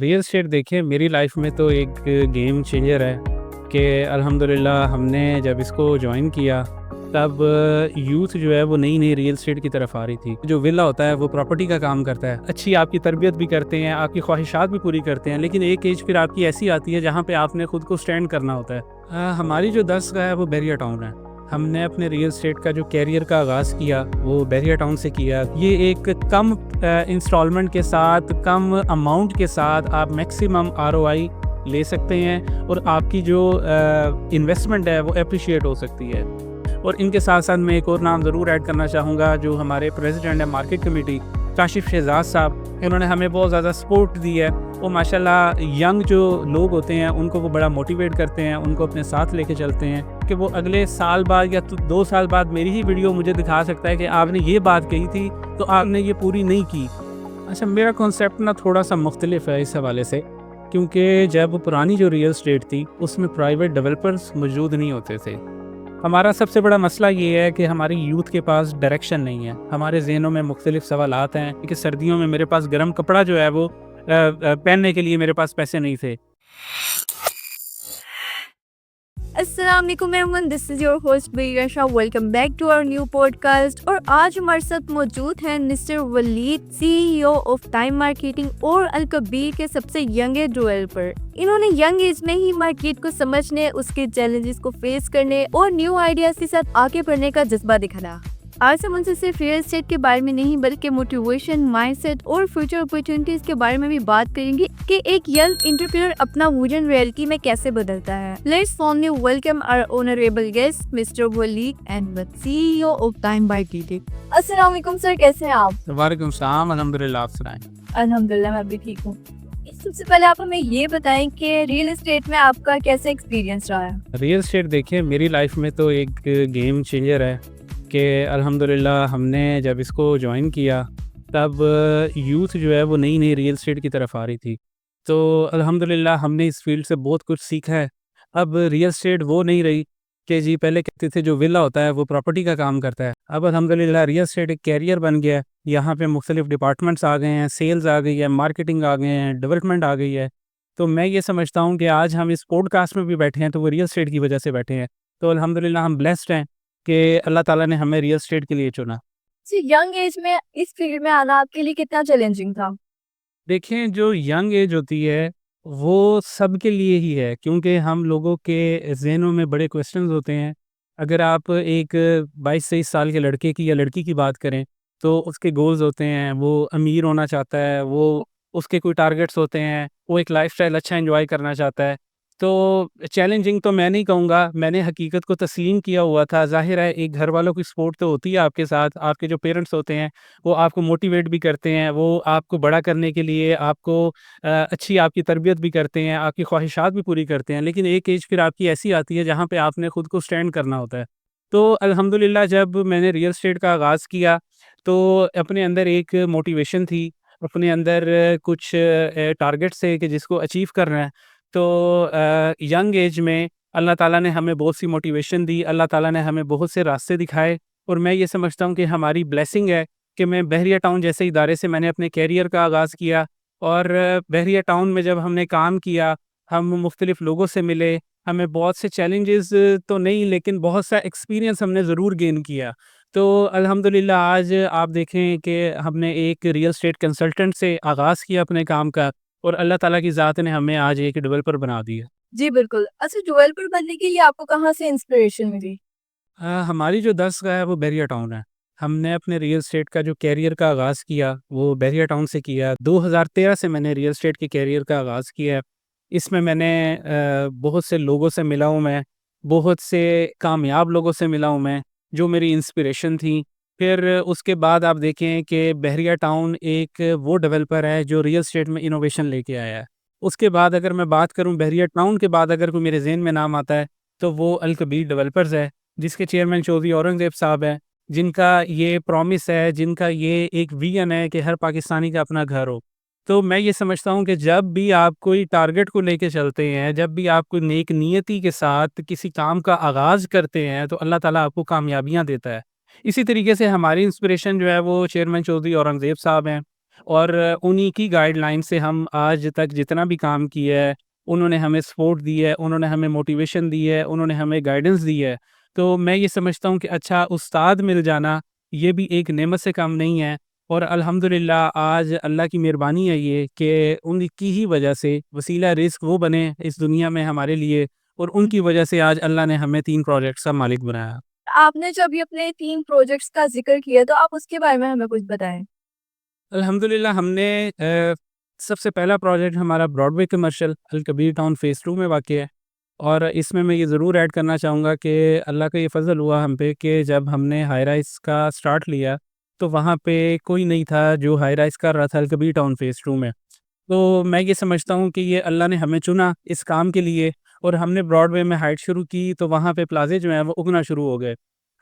Real estate دیکھیں میری life میں تو ایک گیم چینجر ہے کہ الحمدللہ ہم نے جب اس کو جوائن کیا تب یوتھ جو ہے وہ نئی نئی ریئل اسٹیٹ کی طرف آ رہی تھی. جو ولا ہوتا ہے وہ پراپرٹی کا کام کرتا ہے, اچھی آپ کی تربیت بھی کرتے ہیں, آپ کی خواہشات بھی پوری کرتے ہیں, لیکن ایک ایج پھر آپ کی ایسی آتی ہے جہاں پہ آپ نے خود کو سٹینڈ کرنا ہوتا ہے. ہماری جو دستگاہ ہے وہ بیریا ٹاؤن ہے. ہم نے اپنے ریئل اسٹیٹ کا جو کیریئر کا آغاز کیا وہ بیریا ٹاؤن سے کیا. یہ ایک کم انسٹالمنٹ کے ساتھ, کم اماؤنٹ کے ساتھ آپ میکسیمم ROI لے سکتے ہیں اور آپ کی جو انویسٹمنٹ ہے وہ اپریشیٹ ہو سکتی ہے. اور ان کے ساتھ ساتھ میں ایک اور نام ضرور ایڈ کرنا چاہوں گا, جو ہمارے پریزیڈنٹ ہیں مارکیٹ کمیٹی کاشف شہزاد صاحب, انہوں نے ہمیں بہت زیادہ سپورٹ دی ہے. وہ ماشاءاللہ ینگ جو لوگ ہوتے ہیں ان کو وہ بڑا موٹیویٹ کرتے ہیں, ان کو اپنے ساتھ لے کے چلتے ہیں کہ وہ اگلے سال بعد یا 2 سال بعد میری ہی ویڈیو مجھے دکھا سکتا ہے کہ آپ نے یہ بات کہی تھی تو آپ نے یہ پوری نہیں کی. اچھا, میرا کانسیپٹ نا تھوڑا سا مختلف ہے اس حوالے سے, کیونکہ جب پرانی جو ریئل اسٹیٹ تھی اس میں پرائیویٹ ڈیولپرز موجود نہیں ہوتے تھے. ہمارا سب سے بڑا مسئلہ یہ ہے کہ ہماری یوتھ کے پاس ڈائریکشن نہیں ہے. ہمارے ذہنوں میں مختلف سوالات ہیں کہ سردیوں میں میرے پاس گرم کپڑا جو ہے وہ پہننے کے لیے میرے پاس پیسے نہیں تھے. السلام علیکم everyone, this is your host Beriya Shah. Welcome back to our new podcast. اور آج ہمارے ساتھ موجود ہیں mister Waleed, CEO of Time Marketing اور الکبیر کے سب سے ینگسٹ ڈیولپر. انہوں نے ینگ ایج میں ہی مارکیٹ کو سمجھنے, اس کے چیلنجز کو فیس کرنے اور نیو آئیڈیاز کے ساتھ آگے بڑھنے کا جذبہ دکھانا. آج ہم ان سے صرف ریئل اسٹیٹ کے بارے میں نہیں بلکہ موٹیویشن, مائنڈ سیٹ اور فیوچر اپرچونٹیز کے بارے میں بھی بات کریں گے کہ ایک ینگ انٹرپرینور اپنا ویژن ریئلٹی میں کیسے بدلتا ہے. Let's formally welcome our honourable guest mister Waleed Ahmed, CEO of Time Marketing. السلام علیکم سر, کیسے ہیں آپ؟ وعلیکم السلام, الحمدللہ. آپ سنائیں. الحمدللہ میں بھی ٹھیک ہوں. سب سے پہلے آپ ہمیں یہ بتائیں کہ ریئل اسٹیٹ میں آپ کا کیسے ایکسپیرینس رہا ہے؟ ریئل اسٹیٹ دیکھیں میری لائف میں تو ایک گیم چینجر ہے کہ الحمدللہ ہم نے جب اس کو جوائن کیا تب یوتھ جو ہے وہ نئی نئی ریئل اسٹیٹ کی طرف آ رہی تھی. تو الحمدللہ ہم نے اس فیلڈ سے بہت کچھ سیکھا ہے. اب ریئل اسٹیٹ وہ نہیں رہی کہ جی پہلے کہتے تھے جو ولا ہوتا ہے وہ پراپرٹی کا کام کرتا ہے. اب الحمدللہ ریئل اسٹیٹ ایک کیریئر بن گیا ہے. یہاں پہ مختلف ڈپارٹمنٹس آ گئے ہیں, سیلز آ گئی ہے, مارکیٹنگ آ گئے ہیں, ڈیولپمنٹ آ گئی ہے. تو میں یہ سمجھتا ہوں کہ آج ہم اس پوڈ کاسٹ میں بھی بیٹھے ہیں تو وہ ریئل اسٹیٹ کی وجہ سے بیٹھے ہیں. تو الحمدللہ ہم بلیسڈ ہیں کہ اللہ تعالیٰ نے ہمیں ریئل اسٹیٹ کے لیے چنا. ینگ ایج میں اس فیلڈ میں آنا آپ کے لیے کتنا چیلنجنگ تھا؟ دیکھیں جو ینگ ایج ہوتی ہے وہ سب کے لیے ہی ہے, کیونکہ ہم لوگوں کے ذہنوں میں بڑے کویسچنز ہوتے ہیں. اگر آپ ایک 22-23 سال کے لڑکے کی یا لڑکی کی بات کریں تو اس کے گولز ہوتے ہیں, وہ امیر ہونا چاہتا ہے, وہ اس کے کوئی ٹارگٹس ہوتے ہیں, وہ ایک لائف سٹائل اچھا انجوائے کرنا چاہتا ہے. تو چیلنجنگ تو میں نہیں کہوں گا, میں نے حقیقت کو تسلیم کیا ہوا تھا. ظاہر ہے ایک گھر والوں کی سپورٹ تو ہوتی ہے آپ کے ساتھ, آپ کے جو پیرنٹس ہوتے ہیں وہ آپ کو موٹیویٹ بھی کرتے ہیں, وہ آپ کو بڑا کرنے کے لیے آپ کو اچھی آپ کی تربیت بھی کرتے ہیں, آپ کی خواہشات بھی پوری کرتے ہیں. لیکن ایک ایج پھر آپ کی ایسی آتی ہے جہاں پہ آپ نے خود کو سٹینڈ کرنا ہوتا ہے. تو الحمدللہ جب میں نے ریئل اسٹیٹ کا آغاز کیا تو اپنے اندر ایک موٹیویشن تھی, اپنے اندر کچھ ٹارگٹس تھے کہ جس کو اچیو کرنا ہے. تو ینگ ایج میں اللہ تعالیٰ نے ہمیں بہت سی موٹیویشن دی, اللہ تعالیٰ نے ہمیں بہت سے راستے دکھائے. اور میں یہ سمجھتا ہوں کہ ہماری بلیسنگ ہے کہ میں بحریہ ٹاؤن جیسے ادارے سے میں نے اپنے کیریئر کا آغاز کیا. اور بحریہ ٹاؤن میں جب ہم نے کام کیا, ہم مختلف لوگوں سے ملے, ہمیں بہت سے چیلنجز تو نہیں لیکن بہت سا ایکسپیرینس ہم نے ضرور گین کیا. تو الحمدللہ آج آپ دیکھیں کہ ہم نے ایک ریئل اسٹیٹ کنسلٹنٹ سے آغاز کیا اپنے کام کا, اور اللہ تعالیٰ کی ذات نے ہمیں آج ایک ڈیولپر بنا دیا. جی بالکل. اچھا, ڈیولپر بننے کے لیے آپ کو کہاں سے انسپریشن ملی؟ ہماری جو دستگاہ ہے وہ بحریہ ٹاؤن ہے. ہم نے اپنے ریئل اسٹیٹ کا جو کیریئر کا آغاز کیا وہ بحریہ ٹاؤن سے کیا. 2013 سے میں نے ریئل اسٹیٹ کے کیریئر کا آغاز کیا ہے. اس میں نے بہت سے لوگوں سے ملا ہوں, میں بہت سے کامیاب لوگوں سے ملا ہوں میں, جو میری انسپریشن تھیں. پھر اس کے بعد آپ دیکھیں کہ بحریہ ٹاؤن ایک وہ ڈیولپر ہے جو ریئل اسٹیٹ میں انوویشن لے کے آیا ہے. اس کے بعد اگر میں بات کروں بحریہ ٹاؤن کے بعد اگر کوئی میرے ذہن میں نام آتا ہے تو وہ الکبیر ڈیولپرز ہے, جس کے چیئرمین چودھری اورنگزیب صاحب ہیں, جن کا یہ پرومس ہے, جن کا یہ ایک ویژن ہے کہ ہر پاکستانی کا اپنا گھر ہو. تو میں یہ سمجھتا ہوں کہ جب بھی آپ کوئی ٹارگٹ کو لے کے چلتے ہیں, جب بھی آپ کوئی نیک نیتی کے ساتھ کسی کام کا آغاز کرتے ہیں تو اللہ تعالیٰ آپ کو کامیابیاں دیتا ہے. اسی طریقے سے ہماری انسپریشن جو ہے وہ چیئرمین چودھری اورنگزیب صاحب ہیں. اور انہی کی گائیڈ لائن سے ہم آج تک جتنا بھی کام کیا ہے، انہوں نے ہمیں سپورٹ دی ہے، انہوں نے ہمیں موٹیویشن دی ہے، انہوں نے ہمیں گائیڈنس دی ہے. تو میں یہ سمجھتا ہوں کہ اچھا استاد مل جانا یہ بھی ایک نعمت سے کم نہیں ہے. اور الحمدللہ آج اللہ کی مہربانی ہے یہ کہ ان کی ہی وجہ سے وسیلہ رزق وہ بنے اس دنیا میں ہمارے لیے، اور ان کی وجہ سے آج اللہ نے ہمیں 3 پروجیکٹس کا مالک بنایا. آپ نے جب یہ اپنے 3 پروجیکٹس کا ذکر کیا تو آپ اس کے بارے میں ہمیں کچھ بتائیں. الحمدللہ ہم نے سب سے پہلا پروجیکٹ ہمارا براڈ وے کمرشل الکبیر ٹاؤن فیز 2 میں واقع ہے. اور اس میں یہ ضرور ایڈ کرنا چاہوں گا کہ اللہ کا یہ فضل ہوا ہم پہ کہ جب ہم نے ہائی رائز کا سٹارٹ لیا تو وہاں پہ کوئی نہیں تھا جو ہائی رائز کر رہا تھا الکبیر ٹاؤن فیز 2 میں. تو میں یہ سمجھتا ہوں کہ یہ اللہ نے ہمیں چنا اس کام کے لیے، اور ہم نے براڈ وے میں ہائٹ شروع کی تو وہاں پہ پلازے جو ہیں وہ اگنا شروع ہو گئے.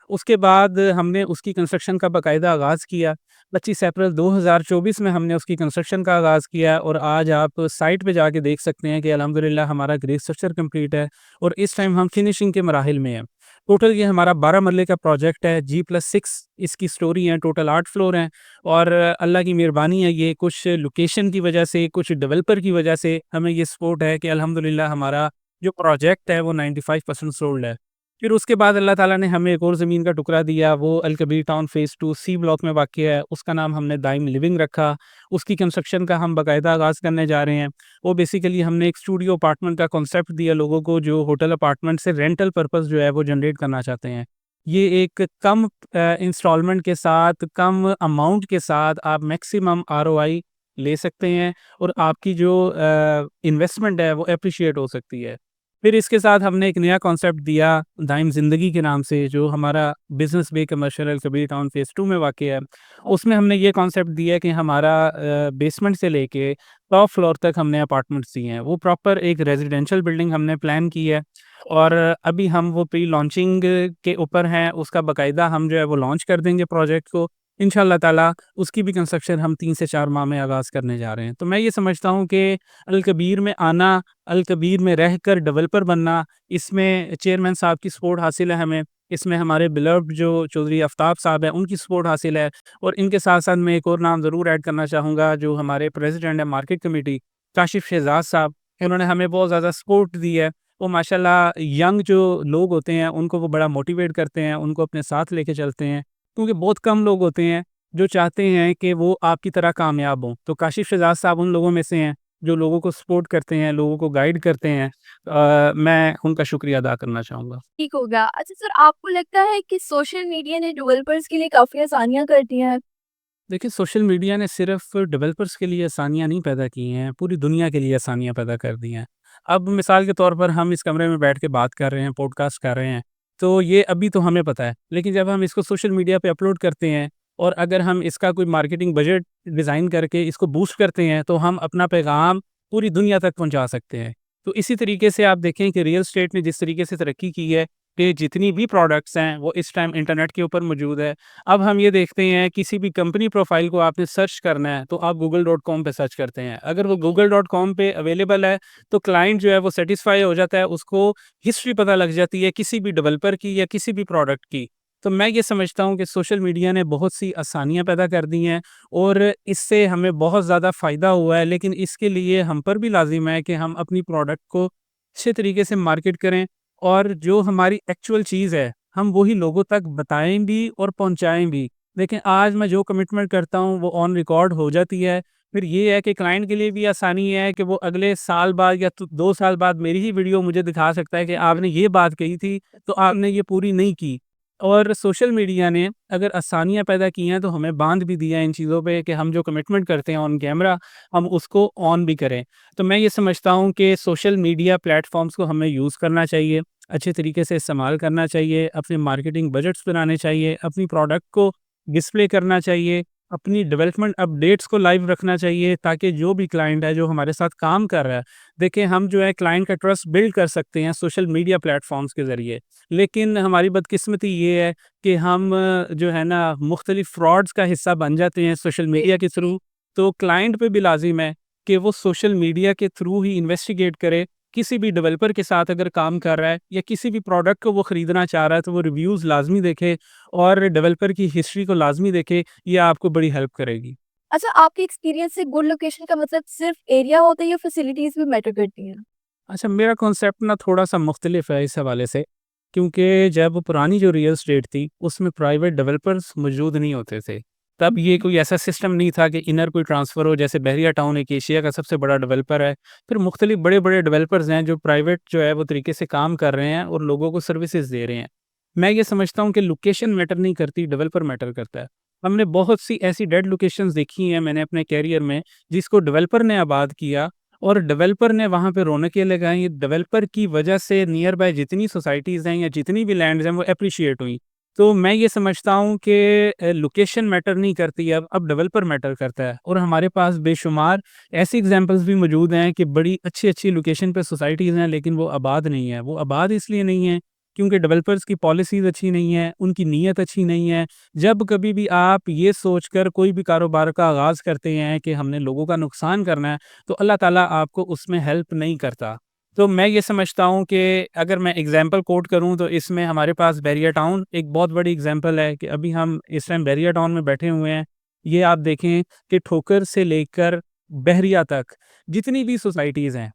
اس کے بعد ہم نے اس کی کنسٹرکشن کا باقاعدہ آغاز کیا. 25 اپریل 2024 میں ہم نے اس کی کنسٹرکشن کا آغاز کیا، اور آج آپ سائٹ پہ جا کے دیکھ سکتے ہیں کہ الحمدللہ ہمارا گریس اسٹرکچر کمپلیٹ ہے، اور اس ٹائم ہم فنشنگ کے مراحل میں ہیں. ٹوٹل یہ ہمارا 12 مرلے کا پروجیکٹ ہے، G+6 اس کی سٹوری ہے، ٹوٹل 8 فلور ہیں. اور اللہ کی مہربانی ہے، یہ کچھ لوکیشن کی وجہ سے، کچھ ڈیولپر کی وجہ سے ہمیں یہ سپورٹ ہے کہ الحمدللہ ہمارا جو پروجیکٹ ہے وہ 95% سولڈ ہے. پھر اس کے بعد اللہ تعالیٰ نے ہمیں ایک اور زمین کا ٹکڑا دیا، وہ الکبیر ٹاؤن فیز 2 سی بلاک میں واقع ہے. اس کا نام ہم نے دائم لیونگ رکھا. اس کی کنسٹرکشن کا ہم باقاعدہ آغاز کرنے جا رہے ہیں. وہ بیسیکلی ہم نے ایک اسٹوڈیو اپارٹمنٹ کا کانسیپٹ دیا لوگوں کو جو ہوٹل اپارٹمنٹ سے رینٹل پرپز جو ہے وہ جنریٹ کرنا چاہتے ہیں. یہ ایک کم انسٹالمنٹ کے ساتھ، کم اماؤنٹ کے ساتھ آپ میکسیمم ROI لے سکتے ہیں، اور آپ کی جو انویسٹمنٹ ہے وہ اپریشیٹ ہو سکتی ہے. پھر اس کے ساتھ ہم نے ایک نیا کانسیپٹ دیا دائم زندگی کے نام سے، جو ہمارا بزنس بے کمرشل الکبیر ٹاؤن فیز 2 میں واقع ہے. اس میں ہم نے یہ کانسیپٹ دیا کہ ہمارا بیسمنٹ سے لے کے ٹاپ فلور تک ہم نے اپارٹمنٹس دیے ہیں. وہ پراپر ایک ریزیڈینشیل بلڈنگ ہم نے پلان کی ہے، اور ابھی ہم وہ پری لانچنگ کے اوپر ہیں. اس کا باقاعدہ ہم جو ہے وہ لانچ کر دیں گے پروجیکٹ کو انشاءاللہ تعالیٰ. اس کی بھی کنسٹرکشن ہم 3 سے 4 ماہ میں آغاز کرنے جا رہے ہیں. تو میں یہ سمجھتا ہوں کہ الکبیر میں آنا، الکبیر میں رہ کر ڈیولپر بننا، اس میں چیئرمین صاحب کی سپورٹ حاصل ہے ہمیں. اس میں ہمارے بلوڈ جو چودھری آفتاب صاحب ہیں ان کی سپورٹ حاصل ہے. اور ان کے ساتھ ساتھ میں ایک اور نام ضرور ایڈ کرنا چاہوں گا، جو ہمارے پریزیڈنٹ ہیں مارکیٹ کمیٹی کاشف شہزاد صاحب. انہوں نے ہمیں بہت زیادہ سپورٹ دی ہے. وہ ماشاءاللہ ینگ جو لوگ ہوتے ہیں ان کو وہ بڑا موٹیویٹ کرتے ہیں، ان کو اپنے ساتھ لے کے چلتے ہیں، کیونکہ بہت کم لوگ ہوتے ہیں جو چاہتے ہیں کہ وہ آپ کی طرح کامیاب ہوں. تو کاشف شہزاد صاحب ان لوگوں میں سے ہیں جو لوگوں کو سپورٹ کرتے ہیں، لوگوں کو گائیڈ کرتے ہیں. میں ان کا شکریہ ادا کرنا چاہوں گا. ٹھیک ہوگا. اچھا سر، آپ کو لگتا ہے کہ سوشل میڈیا نے ڈیولپرز کے لیے کافی آسانیاں کر دی ہیں؟ دیکھیں، سوشل میڈیا نے صرف ڈیولپرز کے لیے آسانیاں نہیں پیدا کی ہیں، پوری دنیا کے لیے آسانیاں پیدا کر دی ہیں. اب مثال کے طور پر ہم اس کمرے میں بیٹھ کے بات کر رہے ہیں، پوڈ کاسٹ کر رہے ہیں، تو یہ ابھی تو ہمیں پتہ ہے، لیکن جب ہم اس کو سوشل میڈیا پہ اپلوڈ کرتے ہیں اور اگر ہم اس کا کوئی مارکیٹنگ بجٹ ڈیزائن کر کے اس کو بوسٹ کرتے ہیں تو ہم اپنا پیغام پوری دنیا تک پہنچا سکتے ہیں. تو اسی طریقے سے آپ دیکھیں کہ ریئل اسٹیٹ نے جس طریقے سے ترقی کی ہے کہ جتنی بھی پروڈکٹس ہیں وہ اس ٹائم انٹرنیٹ کے اوپر موجود ہے. اب ہم یہ دیکھتے ہیں کسی بھی کمپنی پروفائل کو آپ نے سرچ کرنا ہے تو آپ google.com پہ سرچ کرتے ہیں. اگر وہ google.com پہ اویلیبل ہے تو کلائنٹ جو ہے وہ سیٹسفائی ہو جاتا ہے، اس کو ہسٹری پتہ لگ جاتی ہے کسی بھی ڈیولپر کی یا کسی بھی پروڈکٹ کی. تو میں یہ سمجھتا ہوں کہ سوشل میڈیا نے بہت سی آسانیاں پیدا کر دی ہیں اور اس سے ہمیں بہت زیادہ فائدہ ہوا ہے، لیکن اس کے لیے ہم پر بھی لازم ہے کہ ہم اپنی پروڈکٹ کو اچھے طریقے سے مارکیٹ کریں، اور جو ہماری ایکچوئل چیز ہے ہم وہی لوگوں تک بتائیں بھی اور پہنچائیں بھی. لیکن آج میں جو کمٹمنٹ کرتا ہوں وہ آن ریکارڈ ہو جاتی ہے. پھر یہ ہے کہ کلائنٹ کے لیے بھی آسانی ہے کہ وہ اگلے سال بعد یا 2 سال بعد میری ہی ویڈیو مجھے دکھا سکتا ہے کہ آپ نے یہ بات کہی تھی تو آپ نے یہ پوری نہیں کی. اور سوشل میڈیا نے اگر آسانیاں پیدا کی ہیں تو ہمیں باندھ بھی دیا ان چیزوں پہ کہ ہم جو کمٹمنٹ کرتے ہیں آن کیمرہ ہم اس کو آن بھی کریں. تو میں یہ سمجھتا ہوں کہ سوشل میڈیا پلیٹ فارمز کو ہمیں یوز کرنا چاہیے، اچھے طریقے سے استعمال کرنا چاہیے، اپنے مارکیٹنگ بجٹس بنانے چاہیے، اپنی پروڈکٹ کو ڈسپلے کرنا چاہیے، اپنی ڈیولپمنٹ اپڈیٹس کو لائیو رکھنا چاہیے تاکہ جو بھی کلائنٹ ہے جو ہمارے ساتھ کام کر رہا ہے، دیکھیں ہم جو ہے کلائنٹ کا ٹرسٹ بلڈ کر سکتے ہیں سوشل میڈیا پلیٹ فارمز کے ذریعے. لیکن ہماری بدقسمتی یہ ہے کہ ہم جو ہے نا مختلف فراڈز کا حصہ بن جاتے ہیں سوشل میڈیا کے تھرو. تو کلائنٹ پہ بھی لازم ہے کہ وہ سوشل میڈیا کے تھرو ہی انویسٹیگیٹ کرے. کسی بھی ڈیولپر کے ساتھ اگر کام کر رہا ہے یا کسی بھی پروڈکٹ کو وہ خریدنا چاہ رہا ہے تو وہ ریویوز لازمی دیکھے اور ڈیولپر کی ہسٹری کو لازمی دیکھے. یہ آپ کو بڑی ہیلپ کرے گی. اچھا، آپ کے ایکسپیرینس سے گڈ لوکیشن کا مطلب صرف ایریا ہوتا ہے یا فیسلٹیز بھی میٹر کرتی ہیں؟ اچھا، میرا کانسیپٹ نا تھوڑا سا مختلف ہے اس حوالے سے، کیونکہ جب پرانی جو ریئل اسٹیٹ تھی اس میں پرائیویٹ ڈیولپرز موجود نہیں ہوتے تھے، تب یہ کوئی ایسا سسٹم نہیں تھا کہ انر کوئی ٹرانسفر ہو. جیسے بحریہ ٹاؤن ایک ایشیا کا سب سے بڑا ڈیولپر ہے، پھر مختلف بڑے بڑے ڈیولپرز ہیں جو پرائیویٹ جو ہے وہ طریقے سے کام کر رہے ہیں اور لوگوں کو سروسز دے رہے ہیں. میں یہ سمجھتا ہوں کہ لوکیشن میٹر نہیں کرتی، ڈیولپر میٹر کرتا ہے. ہم نے بہت سی ایسی ڈیڈ لوکیشنز دیکھی ہیں میں نے اپنے کیریئر میں، جس کو ڈیولپر نے آباد کیا اور ڈیولپر نے وہاں پہ رونقیں لگائیں. ڈیولپر کی وجہ سے نیئر بائی جتنی سوسائٹیز ہیں یا جتنی بھی لینڈز ہیں وہ اپریشیٹ ہوئیں. تو میں یہ سمجھتا ہوں کہ لوکیشن میٹر نہیں کرتی، اب ڈیولپر میٹر کرتا ہے. اور ہمارے پاس بے شمار ایسی ایگزامپلس بھی موجود ہیں کہ بڑی اچھی اچھی لوکیشن پہ سوسائٹیز ہیں لیکن وہ آباد نہیں ہیں. وہ آباد اس لیے نہیں ہیں کیونکہ ڈیولپرز کی پالیسیز اچھی نہیں ہیں، ان کی نیت اچھی نہیں ہے. جب کبھی بھی آپ یہ سوچ کر کوئی بھی کاروبار کا آغاز کرتے ہیں کہ ہم نے لوگوں کا نقصان کرنا ہے، تو اللہ تعالیٰ آپ کو اس میں ہیلپ نہیں کرتا. تو میں یہ سمجھتا ہوں کہ اگر میں اگزامپل کوٹ کروں تو اس میں ہمارے پاس بحریہ ٹاؤن ایک بہت بڑی اگزامپل ہے کہ ابھی ہم اس ٹائم بحریہ ٹاؤن میں بیٹھے ہوئے ہیں. یہ آپ دیکھیں کہ ٹھوکر سے لے کر بحریہ تک جتنی بھی سوسائٹیز ہیں،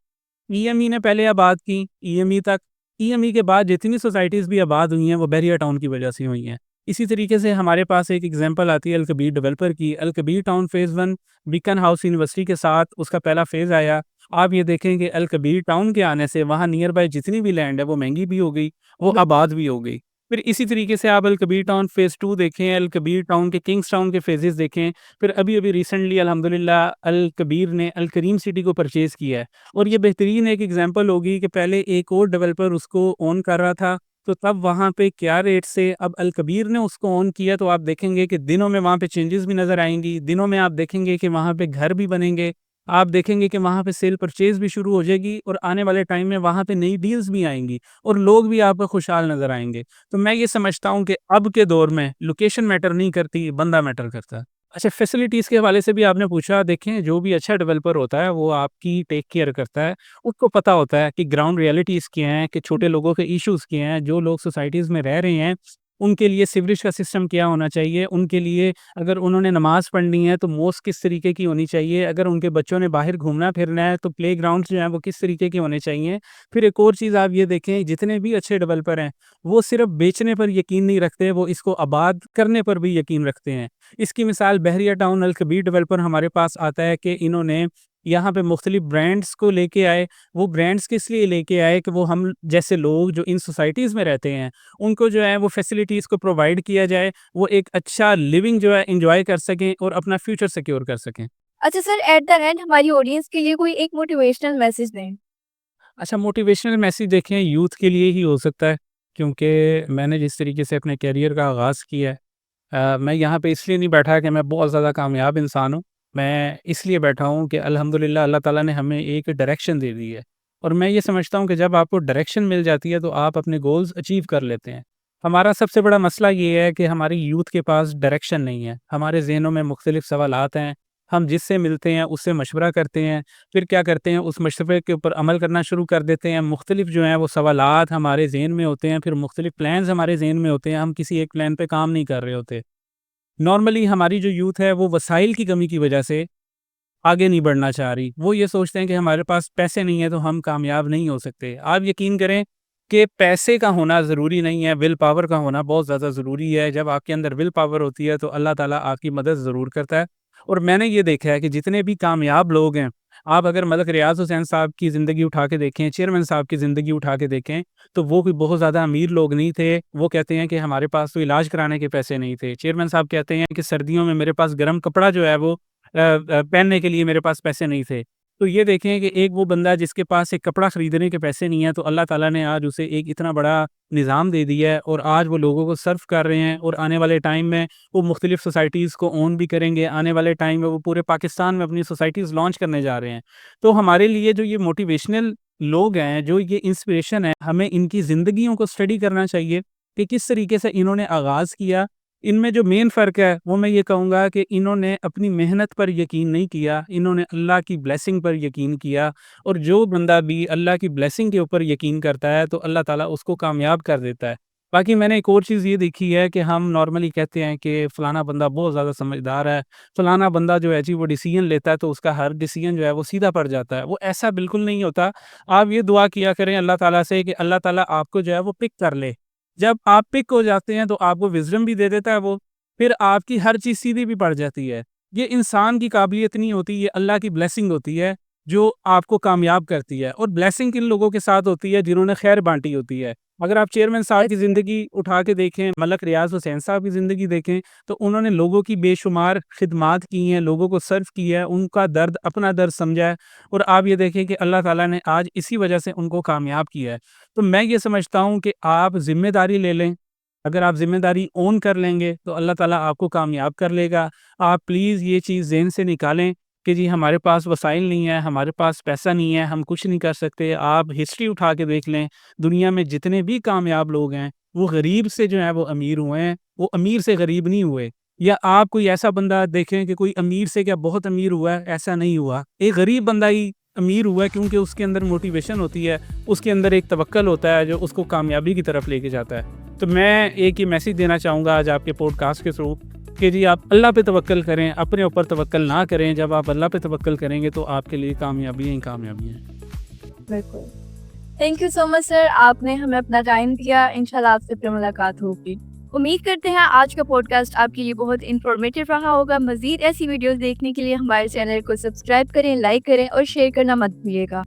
ای ایم ای نے پہلے آباد کی، ای ایم ای تک، ای ایم ای کے بعد جتنی سوسائٹیز بھی آباد ہوئی ہیں وہ بحریہ ٹاؤن کی وجہ سے ہوئی ہیں. اسی طریقے سے ہمارے پاس ایک ایگزامپل آتی ہے الکبیر ڈیولپر کی. Al Kabir town phase 1 Beaconhouse university کے ساتھ اس کا پہلا فیز آیا. آپ یہ دیکھیں کہ الکبیر ٹاؤن کے آنے سے وہاں نیئر بائی جتنی بھی لینڈ ہے وہ مہنگی بھی ہو گئی، وہ آباد بھی ہو گئی. پھر اسی طریقے سے آپ الکبیر ٹاؤن فیز 2 دیکھیں، الکبیر ٹاؤن کے کنگز ٹاؤن کے فیزز دیکھیں. پھر ابھی ریسنٹلی الحمدللہ الکبیر نے الکریم سٹی کو پرچیز کیا ہے. اور یہ بہترین ایک ایگزامپل ہوگی کہ پہلے ایک اور ڈیولپر اس کو اون کر رہا تھا، تو تب وہاں پہ کیا ریٹ سے، اب الکبیر نے اس کو اون کیا تو آپ دیکھیں گے کہ دنوں میں وہاں پہ چینجز بھی نظر آئیں گی. دنوں میں آپ دیکھیں گے کہ وہاں پہ گھر بھی بنیں گے، آپ دیکھیں گے کہ وہاں پہ سیل پرچیز بھی شروع ہو جائے گی، اور آنے والے ٹائم میں وہاں پہ نئی ڈیلز بھی آئیں گی اور لوگ بھی آپ کو خوشحال نظر آئیں گے. تو میں یہ سمجھتا ہوں کہ اب کے دور میں لوکیشن میٹر نہیں کرتی، بندہ میٹر کرتا ہے. اچھا، فیسلٹیز کے حوالے سے بھی آپ نے پوچھا. دیکھیں، جو بھی اچھا ڈیولپر ہوتا ہے وہ آپ کی ٹیک کیئر کرتا ہے. اس کو پتہ ہوتا ہے کہ گراؤنڈ ریئلٹیز کیا ہیں، کہ چھوٹے لوگوں کے ایشوز کیا ہیں، جو لوگ سوسائٹیز میں رہ رہے ہیں ان کے لیے سیوریج کا سسٹم کیا ہونا چاہیے، ان کے لیے اگر انہوں نے نماز پڑھنی ہے تو موسک کس طریقے کی ہونی چاہیے، اگر ان کے بچوں نے باہر گھومنا پھرنا ہے تو پلے گراؤنڈز جو ہیں وہ کس طریقے کے ہونے چاہیے. پھر ایک اور چیز آپ یہ دیکھیں، جتنے بھی اچھے ڈیولپر ہیں وہ صرف بیچنے پر یقین نہیں رکھتے، وہ اس کو آباد کرنے پر بھی یقین رکھتے ہیں. اس کی مثال بحریہ ٹاؤن الکبیر ڈیولپر ہمارے پاس آتا ہے کہ انہوں نے یہاں پہ مختلف برانڈز کو لے کے آئے. وہ برانڈز کس لیے لے کے آئے کہ وہ ہم جیسے لوگ جو ان سوسائٹیز میں رہتے ہیں ان کو جو ہے وہ فیسلٹیز کو پرووائڈ کیا جائے، وہ ایک اچھا لیونگ جو ہے انجوائے کر سکیں اور اپنا فیوچر سیکیور کر سکیں. اچھا سر، ایٹ دا اینڈ ہماری آڈینس کے لیے کوئی ایک موٹیویشنل میسج دیں. اچھا، موٹیویشنل میسیج دیکھیں یوتھ کے لیے ہی ہو سکتا ہے، کیونکہ میں نے جس طریقے سے اپنے کیریئر کا آغاز کیا ہے، میں یہاں پہ اس لیے نہیں بیٹھا کہ میں بہت زیادہ کامیاب انسان ہوں. میں اس لیے بیٹھا ہوں کہ الحمدللہ اللہ تعالیٰ نے ہمیں ایک ڈائریکشن دے دی ہے، اور میں یہ سمجھتا ہوں کہ جب آپ کو ڈائریکشن مل جاتی ہے تو آپ اپنے گولز اچیو کر لیتے ہیں. ہمارا سب سے بڑا مسئلہ یہ ہے کہ ہماری یوتھ کے پاس ڈائریکشن نہیں ہے. ہمارے ذہنوں میں مختلف سوالات ہیں، ہم جس سے ملتے ہیں اس سے مشورہ کرتے ہیں، پھر کیا کرتے ہیں اس مشورے کے اوپر عمل کرنا شروع کر دیتے ہیں. مختلف جو ہیں وہ سوالات ہمارے ذہن میں ہوتے ہیں، پھر مختلف پلانز ہمارے ذہن میں ہوتے ہیں، ہم کسی ایک پلان پہ کام نہیں کر رہے ہوتے. نارملی ہماری جو یوتھ ہے وہ وسائل کی کمی کی وجہ سے آگے نہیں بڑھنا چاہ رہی. وہ یہ سوچتے ہیں کہ ہمارے پاس پیسے نہیں ہیں تو ہم کامیاب نہیں ہو سکتے. آپ یقین کریں کہ پیسے کا ہونا ضروری نہیں ہے، ول پاور کا ہونا بہت زیادہ ضروری ہے. جب آپ کے اندر ول پاور ہوتی ہے تو اللہ تعالیٰ آپ کی مدد ضرور کرتا ہے. اور میں نے یہ دیکھا ہے کہ جتنے بھی کامیاب لوگ ہیں، آپ اگر ملک ریاض حسین صاحب کی زندگی اٹھا کے دیکھیں، چیئرمین صاحب کی زندگی اٹھا کے دیکھیں، تو وہ بھی بہت زیادہ امیر لوگ نہیں تھے. وہ کہتے ہیں کہ ہمارے پاس تو علاج کرانے کے پیسے نہیں تھے. چیئرمین صاحب کہتے ہیں کہ سردیوں میں میرے پاس گرم کپڑا جو ہے وہ پہننے کے لیے میرے پاس پیسے نہیں تھے. تو یہ دیکھیں کہ ایک وہ بندہ جس کے پاس ایک کپڑا خریدنے کے پیسے نہیں ہیں، تو اللہ تعالیٰ نے آج اسے ایک اتنا بڑا نظام دے دیا ہے، اور آج وہ لوگوں کو سرو کر رہے ہیں. اور آنے والے ٹائم میں وہ مختلف سوسائٹیز کو اون بھی کریں گے. آنے والے ٹائم میں وہ پورے پاکستان میں اپنی سوسائٹیز لانچ کرنے جا رہے ہیں. تو ہمارے لیے جو یہ موٹیویشنل لوگ ہیں، جو یہ انسپریشن ہے، ہمیں ان کی زندگیوں کو اسٹڈی کرنا چاہیے کہ کس طریقے سے انہوں نے آغاز کیا. ان میں جو مین فرق ہے وہ میں یہ کہوں گا کہ انہوں نے اپنی محنت پر یقین نہیں کیا، انہوں نے اللہ کی بلیسنگ پر یقین کیا. اور جو بندہ بھی اللہ کی بلیسنگ کے اوپر یقین کرتا ہے تو اللہ تعالیٰ اس کو کامیاب کر دیتا ہے. باقی میں نے ایک اور چیز یہ دیکھی ہے کہ ہم نارملی کہتے ہیں کہ فلانا بندہ بہت زیادہ سمجھدار ہے، فلانا بندہ جو ہے جی وہ ڈیسیژن لیتا ہے تو اس کا ہر ڈیسیژن جو ہے وہ سیدھا پڑ جاتا ہے۔ وہ ایسا بالکل نہیں ہوتا۔ آپ یہ دعا کیا کریں اللہ تعالیٰ سے کہ اللہ تعالیٰ آپ کو جو ہے وہ پک کر لے۔ جب آپ پک ہو جاتے ہیں تو آپ کو وزڈم بھی دے دیتا ہے وہ، پھر آپ کی ہر چیز سیدھی بھی پڑ جاتی ہے۔ یہ انسان کی قابلیت نہیں ہوتی، یہ اللہ کی بلیسنگ ہوتی ہے جو آپ کو کامیاب کرتی ہے، اور بلیسنگ کن لوگوں کے ساتھ ہوتی ہے جنہوں نے خیر بانٹی ہوتی ہے۔ اگر آپ چیئرمین صاحب کی زندگی اٹھا کے دیکھیں، ملک ریاض حسین صاحب کی زندگی دیکھیں، تو انہوں نے لوگوں کی بے شمار خدمات کی ہیں، لوگوں کو سرو کیا ہے، ان کا درد اپنا درد سمجھا ہے، اور آپ یہ دیکھیں کہ اللہ تعالیٰ نے آج اسی وجہ سے ان کو کامیاب کیا ہے۔ تو میں یہ سمجھتا ہوں کہ آپ ذمہ داری لے لیں۔ اگر آپ ذمہ داری اون کر لیں گے تو اللہ تعالیٰ آپ کو کامیاب کر لے گا۔ آپ پلیز یہ چیز ذہن سے نکالیں کہ جی ہمارے پاس وسائل نہیں ہے، ہمارے پاس پیسہ نہیں ہے، ہم کچھ نہیں کر سکتے۔ آپ ہسٹری اٹھا کے دیکھ لیں، دنیا میں جتنے بھی کامیاب لوگ ہیں وہ غریب سے جو ہے وہ امیر ہوئے ہیں، وہ امیر سے غریب نہیں ہوئے۔ یا آپ کوئی ایسا بندہ دیکھیں کہ کوئی امیر سے کیا بہت امیر ہوا ہے، ایسا نہیں ہوا۔ ایک غریب بندہ ہی امیر ہوا ہے کیونکہ اس کے اندر موٹیویشن ہوتی ہے، اس کے اندر ایک توکل ہوتا ہے جو اس کو کامیابی کی طرف لے کے جاتا ہے۔ تو میں ایک یہ میسیج دینا چاہوں گا آج آپ کے پوڈ کاسٹ کے تھرو کہ جی آپ اللہ پہ توکل کریں، اپنے اوپر توکل نہ کریں۔ جب آپ اللہ پہ توکل کریں گے تو آپ کے لیے کامیابی ہی کامیابی ہیں۔ بالکل، تھینک یو سو مچ سر، آپ نے ہمیں اپنا ٹائم دیا۔ انشاءاللہ آپ سے پھر ملاقات ہوگی۔ امید کرتے ہیں آج کا پوڈ کاسٹ آپ کے لیے بہت انفارمیٹیو رہا ہوگا۔ مزید ایسی ویڈیوز دیکھنے کے لیے ہمارے چینل کو سبسکرائب کریں، لائک کریں اور شیئر کرنا مت بھولیے گا۔